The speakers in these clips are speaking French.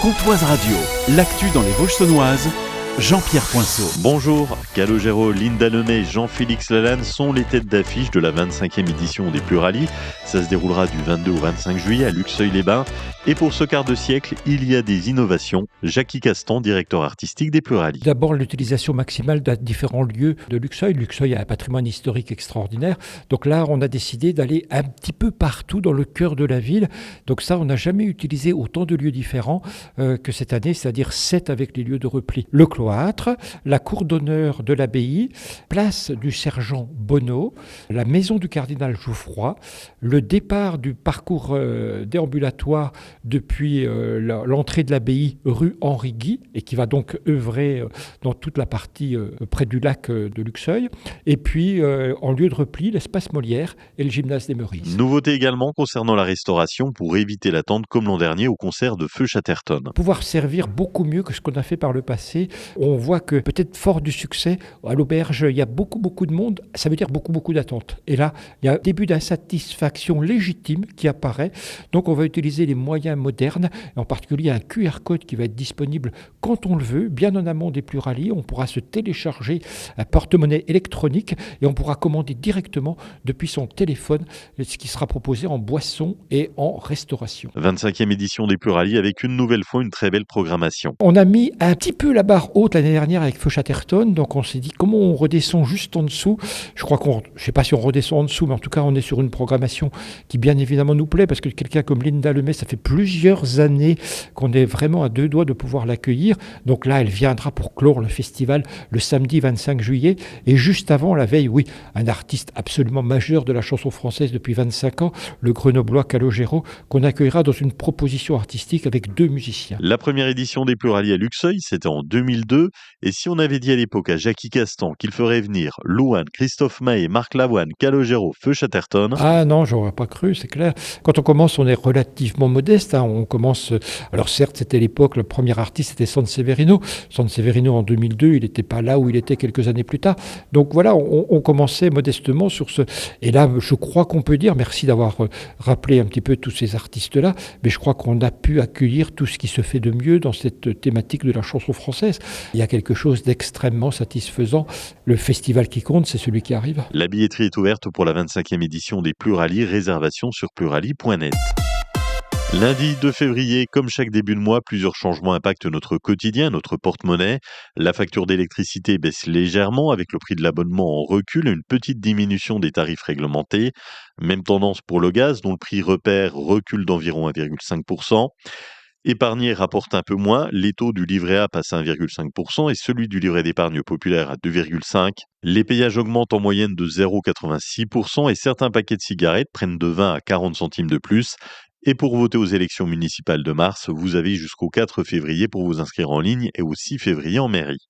Comtoise Radio, l'actu dans les Vosges saunoises, Jean-Pierre Poinceau. Bonjour, Calogero, Linda Lemay, Jean-Félix Lalanne sont les têtes d'affiche de la 25e édition des Pluralies. Ça se déroulera du 22 au 25 juillet à Luxeuil-les-Bains. Et pour ce quart de siècle, il y a des innovations. Jackie Castan, directeur artistique des Pluralies. D'abord, l'utilisation maximale de différents lieux de Luxeuil. Luxeuil a un patrimoine historique extraordinaire. Donc là, on a décidé d'aller un petit peu partout dans le cœur de la ville. Donc ça, on n'a jamais utilisé autant de lieux différents que cette année, c'est-à-dire 7 avec les lieux de repli. Le cloître, la cour d'honneur de l'abbaye, place du sergent Bonneau, la maison du cardinal Jouffroy, le départ du parcours déambulatoire depuis l'entrée de l'abbaye rue Henri Guy, et qui va donc œuvrer dans toute la partie près du lac de Luxeuil, et puis en lieu de repli, l'espace Molière et le gymnase des Meurices. Nouveauté également concernant la restauration pour éviter l'attente comme l'an dernier au concert de Feu Chatterton. Pouvoir servir beaucoup mieux que ce qu'on a fait par le passé. On voit que peut-être fort du succès, à l'auberge, il y a beaucoup de monde, ça veut dire beaucoup d'attentes. Et là, il y a un début d'insatisfaction légitime qui apparaît. Donc on va utiliser les moyens modernes, et en particulier un QR code qui va être disponible quand on le veut, bien en amont des Pluralies. On pourra se télécharger un porte-monnaie électronique et on pourra commander directement depuis son téléphone ce qui sera proposé en boisson et en restauration. 25e édition des Pluralies avec une nouvelle fois une très belle programmation. On a mis un petit peu la barre haute l'année dernière avec Feu Chatterton, donc on s'est dit comment on redescend juste en dessous. Je ne sais pas si on redescend en dessous, mais en tout cas on est sur une programmation qui bien évidemment nous plaît, parce que quelqu'un comme Linda Lemay, ça fait plusieurs années qu'on est vraiment à deux doigts de pouvoir l'accueillir. Donc là, elle viendra pour clore le festival le samedi 25 juillet. Et juste avant, la veille, oui, un artiste absolument majeur de la chanson française depuis 25 ans, le grenoblois Calogero, qu'on accueillera dans une proposition artistique avec 2 musiciens. La première édition des Pluralies à Luxeuil, c'était en 2002. Et si on avait dit à l'époque à Jackie Castan qu'il ferait venir Louane, Christophe Maé, Marc Lavoine, Calogero, Feu Chatterton... Ah non, j'aurais pas cru, c'est clair. Quand on commence, on est relativement modeste. On commence... Alors certes, c'était l'époque, le premier artiste, c'était Sanseverino. Sanseverino, en 2002, il n'était pas là où il était quelques années plus tard. Donc voilà, on commençait modestement sur ce... Et là, je crois qu'on peut dire, merci d'avoir rappelé un petit peu tous ces artistes-là, mais je crois qu'on a pu accueillir tout ce qui se fait de mieux dans cette thématique de la chanson française. Il y a quelque chose d'extrêmement satisfaisant. Le festival qui compte, c'est celui qui arrive. La billetterie est ouverte pour la 25e édition des Pluralies, réservation sur pluralies.net. Lundi 2 février, comme chaque début de mois, plusieurs changements impactent notre quotidien, notre porte-monnaie. La facture d'électricité baisse légèrement avec le prix de l'abonnement en recul et une petite diminution des tarifs réglementés. Même tendance pour le gaz, dont le prix repère recule d'environ 1,5%. Épargner rapporte un peu moins, les taux du livret A passent à 1,5% et celui du livret d'épargne populaire à 2,5%. Les payages augmentent en moyenne de 0,86% et certains paquets de cigarettes prennent de 20 à 40 centimes de plus. Et pour voter aux élections municipales de mars, vous avez jusqu'au 4 février pour vous inscrire en ligne et au 6 février en mairie.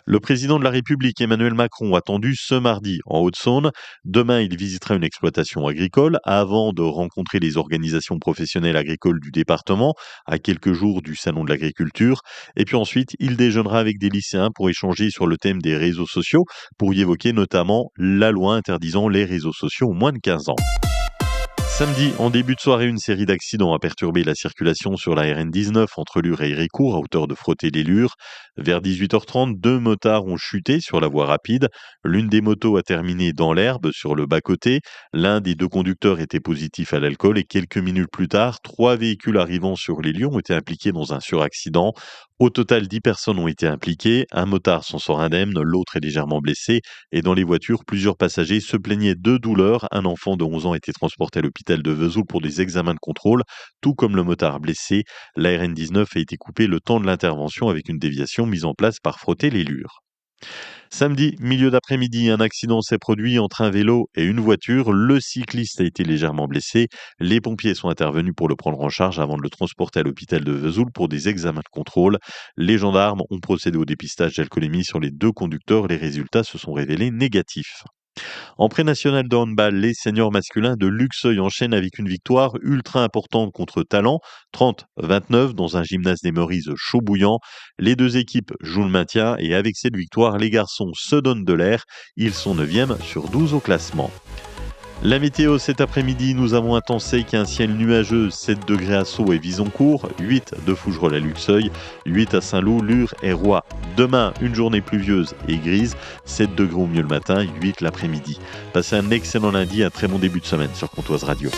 Le président de la République, Emmanuel Macron, attendu ce mardi en Haute-Saône. Demain, il visitera une exploitation agricole avant de rencontrer les organisations professionnelles agricoles du département à quelques jours du Salon de l'agriculture. Et puis ensuite, il déjeunera avec des lycéens pour échanger sur le thème des réseaux sociaux, pour y évoquer notamment la loi interdisant les réseaux sociaux aux moins de 15 ans. Samedi, en début de soirée, une série d'accidents a perturbé la circulation sur la RN19 entre Lure et Héricourt à hauteur de Frotter-les-Lures. Vers 18h30, 2 motards ont chuté sur la voie rapide. L'une des motos a terminé dans l'herbe sur le bas-côté. L'un des 2 conducteurs était positif à l'alcool et quelques minutes plus tard, 3 véhicules arrivant sur les lieux ont été impliqués dans un suraccident. Au total, 10 personnes ont été impliquées. Un motard s'en sort indemne, l'autre est légèrement blessé. Et dans les voitures, plusieurs passagers se plaignaient de douleurs. Un enfant de 11 ans a été transporté à l'hôpital de Vesoul pour des examens de contrôle, tout comme le motard blessé. La RN19 a été coupée le temps de l'intervention avec une déviation mise en place par Frotter-les-Lures. Samedi, milieu d'après-midi, un accident s'est produit entre un vélo et une voiture. Le cycliste a été légèrement blessé. Les pompiers sont intervenus pour le prendre en charge avant de le transporter à l'hôpital de Vesoul pour des examens de contrôle. Les gendarmes ont procédé au dépistage d'alcoolémie sur les 2 conducteurs. Les résultats se sont révélés négatifs. En pré-national de handball, les seniors masculins de Luxeuil enchaînent avec une victoire ultra importante contre Talent, 30-29 dans un gymnase des Meurices chaud bouillant. Les 2 équipes jouent le maintien et avec cette victoire, les garçons se donnent de l'air. Ils sont 9e sur 12 au classement. La météo cet après-midi, nous avons un temps sec et un ciel nuageux, 7 degrés à Sceaux et Visoncourt, 8 de Fougerolles à Luxeuil, 8 à Saint-Loup, Lure et Roy. Demain, une journée pluvieuse et grise, 7 degrés au mieux le matin, 8 l'après-midi. Passez un excellent lundi, un très bon début de semaine sur Pontoise Radio.